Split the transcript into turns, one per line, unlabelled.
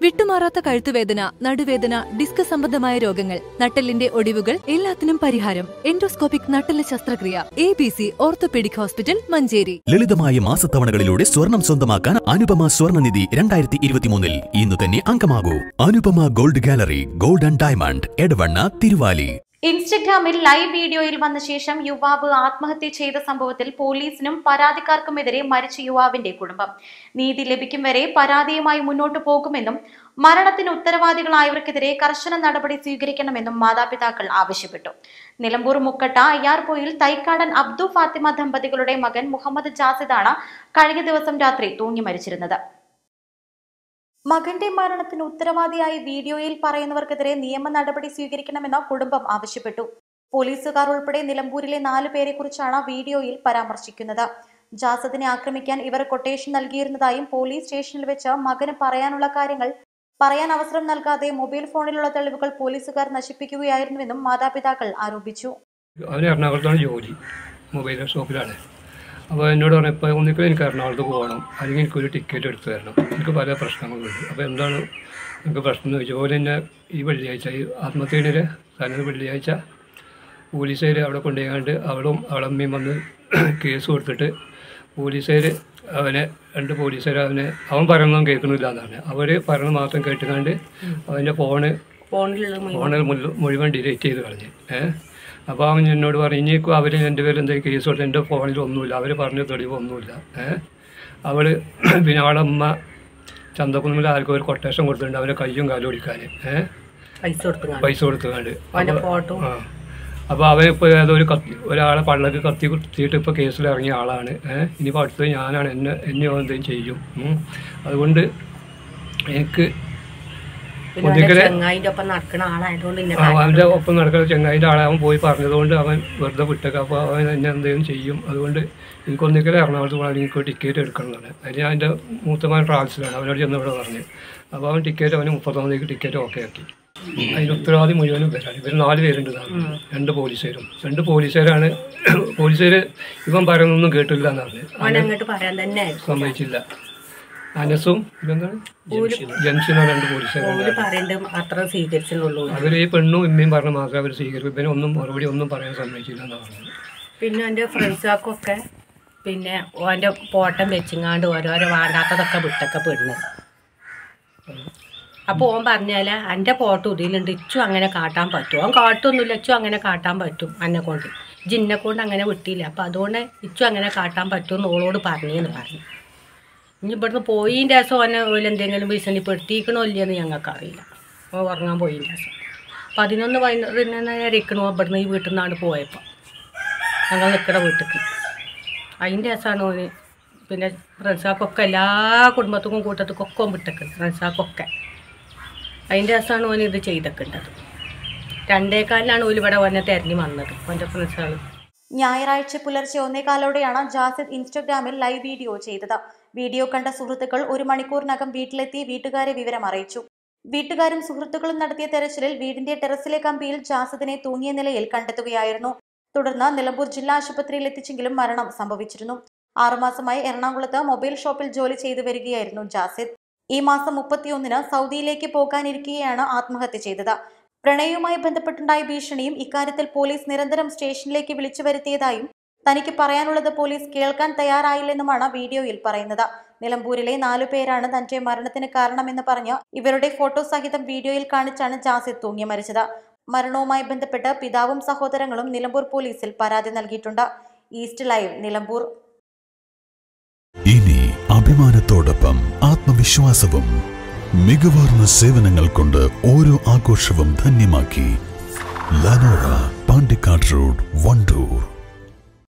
വിട്ടുമാറാത്ത കഴുത്തുവേദന, നടുവേദന, ഡിസ്ക് സംബന്ധമായ രോഗങ്ങൾ, നട്ടെല്ലിന്റെ ഒടിവുകൾ എല്ലാത്തിനും പരിഹാരം. എൻഡോസ്കോപ്പിക് നട്ടെല്ല് ശസ്ത്രക്രിയ. ABC orthopaedic hospital, Manjeri.
ലളിതമായ മാസത്തവണകളിലൂടെ സ്വർണം സ്വന്തമാക്കാൻ അനുപമ സ്വർണ്ണനിധി 2023 ഇന്ന് തന്നെ അംഗമാകൂ. Anupama gold gallery, gold and diamond, Edavanna, Thiruvali.
ഇൻസ്റ്റഗ്രാമിൽ ലൈവ് വീഡിയോയിൽ വന്ന ശേഷം യുവാവ് ആത്മഹത്യ ചെയ്ത സംഭവത്തിൽ പോലീസിനും പരാതിക്കാർക്കുമെതിരെ മരിച്ച യുവാവിന്റെ കുടുംബം നീതി ലഭിക്കും വരെ പരാതിയുമായി മുന്നോട്ടു പോകുമെന്നും മരണത്തിന് ഉത്തരവാദികളായവർക്കെതിരെ കർശന നടപടി സ്വീകരിക്കണമെന്നും മാതാപിതാക്കൾ ആവശ്യപ്പെട്ടു. നിലമ്പൂർ മുക്കട്ട അയ്യാർപൊയിൽ തൈക്കാടൻ അബ്ദു ഫാത്തിമ ദമ്പതികളുടെ മകൻ മുഹമ്മദ് ജാസിദാണ് കഴിഞ്ഞ ദിവസം രാത്രി തൂങ്ങി മരിച്ചിരുന്നത്. മകന്റെ മരണത്തിന് ഉത്തരവാദിയായി വീഡിയോയിൽ പറയുന്നവർക്കെതിരെ നിയമ നടപടി സ്വീകരിക്കണമെന്ന് കുടുംബം ആവശ്യപ്പെട്ടു. പോലീസുകാർ ഉൾപ്പെടെ നിലമ്പൂരിലെ 4 പേരെ കുറിച്ചാണ് വീഡിയോയിൽ പരാമർശിക്കുന്നത്. ജാസിദിനെ ആക്രമിക്കാൻ ഇവർ കൊട്ടേഷൻ നൽകിയിരുന്നതായും പോലീസ് സ്റ്റേഷനിൽ വെച്ച് മകന് പറയാനുള്ള കാര്യങ്ങൾ പറയാൻ അവസരം നൽകാതെ മൊബൈൽ ഫോണിലുള്ള തെളിവുകൾ പോലീസുകാർ നശിപ്പിക്കുകയായിരുന്നുവെന്നും മാതാപിതാക്കൾ ആരോപിച്ചു.
അവന് എറണാകുളത്താണ് ജോലി, മൊബൈൽ ഷോപ്പിലാണ്. അപ്പോൾ എന്നോട് പറഞ്ഞു, ഇപ്പോൾ ഒന്നിക്കും എനിക്ക് എറണാകുളത്ത് പോകണം, അല്ലെങ്കിൽ എനിക്കൊരു ടിക്കറ്റ് എടുത്ത് തരണം, എനിക്ക് പല പ്രശ്നങ്ങളുണ്ട്. അപ്പോൾ എന്താണ് എനിക്ക് പ്രശ്നം എന്ന് ചോദിച്ചാൽ, പോലെ തന്നെ ഈ വെള്ളിയാഴ്ച ഈ ആത്മഹത്യയുടെ തലേന്ന് വെള്ളിയാഴ്ച പോലീസുകാർ അവിടെ കൊണ്ടുപോയാണ്ട് അവളെ അമ്മയും വന്ന് കേസ് കൊടുത്തിട്ട് പോലീസുകാർ അവനെ 2 പോലീസുകാർ അവൻ പറയുന്നതും കേൾക്കുന്നില്ല എന്നാണ്. അവർ പറയുന്നത് മാത്രം കേട്ടുകൊണ്ട് അവൻ്റെ ഫോണിൽ മുഴുവൻ ഡിലീറ്റ് ചെയ്ത് കളഞ്ഞ്. അപ്പോൾ അവൻ എന്നോട് പറഞ്ഞു, ഇനിയിപ്പോൾ അവർ എൻ്റെ പേരിൽ എന്തെങ്കിലും കേസ് കൊടുത്ത് എൻ്റെ ഫോണിൽ ഒന്നുമില്ല, അവർ പറഞ്ഞ തെളിവൊന്നുമില്ല. അവൾ പിന്നെ അവളെ അമ്മ ചന്തക്കുന്നിൽ ആർക്കും ഒരു കൊട്ടേഷൻ കൊടുത്തിട്ടുണ്ട് അവൻ്റെ കയ്യും കാലും ഓടിക്കാൻ പൈസ കൊടുത്തുകൊണ്ട്. അപ്പോൾ അവനിപ്പോൾ ഏതൊരു ഒരാളെ പള്ളക്ക് കത്തി കുത്തിയിട്ട് ഇപ്പോൾ കേസിൽ ഇറങ്ങിയ ആളാണ്. ഇനിയിപ്പോൾ അടുത്തത് ഞാനാണ്, എന്നെ എന്തെങ്കിലും ചെയ്യും. അതുകൊണ്ട് എനിക്ക് അവൻ്റെ ഒപ്പം നടക്കുന്ന ചെങ്ങായിൻ്റെ ആളെ അവൻ പോയി പറഞ്ഞതുകൊണ്ട് അവൻ വെറുതെ വിട്ടേക്ക്. അപ്പോൾ അവൻ എന്നെ എന്തെങ്കിലും ചെയ്യും. അതുകൊണ്ട് എനിക്കൊന്നിക്കലും എറണാകുളത്ത് പോകണം, എനിക്ക് ടിക്കറ്റ് എടുക്കണം എന്നാണ്. അതിന് ഞാൻ എൻ്റെ മൂത്തമാൻ ട്രാവൽസിലാണ്, അവനോട് ചെന്ന് ഇവിടെ പറഞ്ഞു. അപ്പോൾ അവൻ ടിക്കറ്റ് അവന് 39 ടിക്കറ്റ് ഓക്കെ ആക്കി. അതിന് ഉത്തരവാദി മുഴുവനും ഇവരാണ്. ഇവർ 4 പേരുണ്ട്, 2 പോലീസുകാരും. 2 പോലീസുകാരാണ്. പോലീസുകാർ ഇവൻ പറയുന്നൊന്നും കേട്ടില്ല എന്നാണ്, സമ്മതിച്ചില്ല. അനസും ജംഷനും 2 പോലീസുകാരുണ്ട്. അവർ ഈ പെണ്ണും ഇമ്മയും പറഞ്ഞ മാത്രമേ അവർ സ്വീകരിക്കും. ഇവനെ മറുപടി ഒന്നും പറയാൻ സമ്മതിച്ചില്ല എന്നാണ് പറഞ്ഞത്.
പിന്നെ എൻ്റെ ഫ്രണ്ട്സൊക്കെ പിന്നെ ഓൻ്റെ ഫോട്ടം വെച്ചിങ്ങാണ്ട് ഓരോരോ വേണ്ടാത്തതൊക്കെ വിട്ടൊക്കെ പെടുന്നു. അപ്പോൾ ഓൻ പറഞ്ഞാൽ എൻ്റെ ഫോട്ടോ ഇതിലുണ്ട്, ഇച്ചും അങ്ങനെ കാട്ടാൻ പറ്റും. ഓൻ കാട്ടൊന്നുമില്ല, ഇച്ചും അങ്ങനെ കാട്ടാൻ പറ്റും എന്നെ കൊണ്ട്. ജിന്നെ കൊണ്ട് അങ്ങനെ വിട്ടില്ല, അപ്പോൾ അതുകൊണ്ട് ഇച്ചും അങ്ങനെ കാട്ടാൻ പറ്റുമെന്ന് ഓളോട് പറഞ്ഞെന്ന് പറഞ്ഞു. ഇനി ഇവിടുന്ന് പോയിൻ്റെ ദിവസം ഓനെ എന്തെങ്കിലും ഭീഷണിപ്പെടുത്തിക്കണോ ഇല്ലയെന്ന് ഞങ്ങൾക്കറിയില്ല. ഓ ഉറങ്ങാൻ പോയിൻ്റെ ദിവസം 11 ഇരിക്കണോ ഇവിടുന്ന് ഈ വീട്ടിൽ നിന്നാണ് പോയപ്പോൾ ഞങ്ങൾ നിൽക്കുന്ന വീട്ടിലേക്ക്. അതിൻ്റെ ദിവസമാണ് ഓന് പിന്നെ ഫ്രണ്ട്സാക്കൊക്കെ എല്ലാ കുടുംബത്തിനും കൂട്ടത്തിക്കൊക്കെ വിട്ടേക്കുന്നത്. ഫ്രണ്ട്സാക്കൊക്കെ അതിൻ്റെ ദിവസമാണ് ഓന് ഇത് ചെയ്തേക്കേണ്ടത്. 2:15 ഓല് ഇവിടെ ഓനെ തിരഞ്ഞു വന്നത് ഓൻ്റെ ഫ്രണ്ട്സുകൾ.
ഞായറാഴ്ച പുലർച്ചെ 1:15ഓടെയാണ് ജാസിദ് ഇൻസ്റ്റഗ്രാമിൽ ലൈവ് വീഡിയോ ചെയ്തത്. വീഡിയോ കണ്ട സുഹൃത്തുക്കൾ 1 മണിക്കൂറിനകം വീട്ടിലെത്തി വീട്ടുകാരെ വിവരം അറിയിച്ചു. വീട്ടുകാരും സുഹൃത്തുക്കളും നടത്തിയ തെരച്ചിലിൽ വീടിന്റെ ടെറസിലെ കമ്പിയിൽ ജാസിദിനെ തൂങ്ങിയ നിലയിൽ കണ്ടെത്തുകയായിരുന്നു. തുടർന്ന് നിലമ്പൂർ ജില്ലാ ആശുപത്രിയിൽ എത്തിച്ചെങ്കിലും മരണം സംഭവിച്ചിരുന്നു. 6 മാസമായി എറണാകുളത്ത് മൊബൈൽ ഷോപ്പിൽ ജോലി ചെയ്തു വരികയായിരുന്നു ജാസിദ്. ഈ മാസം 31-ന് സൗദിയിലേക്ക് പോകാനിരിക്കെയാണ് ആത്മഹത്യ ചെയ്തത്. പ്രണയവുമായി ബന്ധപ്പെട്ടുണ്ടായ ഭീഷണിയും ഇക്കാര്യത്തിൽ പോലീസ് നിരന്തരം സ്റ്റേഷനിലേക്ക് വിളിച്ചു വരുത്തിയതായും തനിക്ക് പറയാനുള്ളത് പോലീസ് കേൾക്കാൻ തയ്യാറായില്ലെന്നുമാണ് വീഡിയോയിൽ പറയുന്നത്. നിലമ്പൂരിലെ 4 പേരാണ് തന്റെ മരണത്തിന് കാരണമെന്ന് പറഞ്ഞ് ഇവരുടെ ഫോട്ടോ സഹിതം വീഡിയോയിൽ കാണിച്ചാണ് ജാസിദ് തൂങ്ങി മരിച്ചത്. മരണവുമായി ബന്ധപ്പെട്ട് പിതാവും സഹോദരങ്ങളും നിലമ്പൂർ പോലീസിൽ പരാതി നൽകിയിട്ടുണ്ട്. East live, Nilambur.
ഇനി അഭിമാനത്തോടൊപ്പം ആത്മവിശ്വാസവും മികവാർന്ന സേവനങ്ങൾ കൊണ്ട് ഓരോ ആഘോഷവും ധന്യമാക്കി. ലനോറ, പാണ്ടിക്കാട് റോഡ്, വണ്ടൂർ.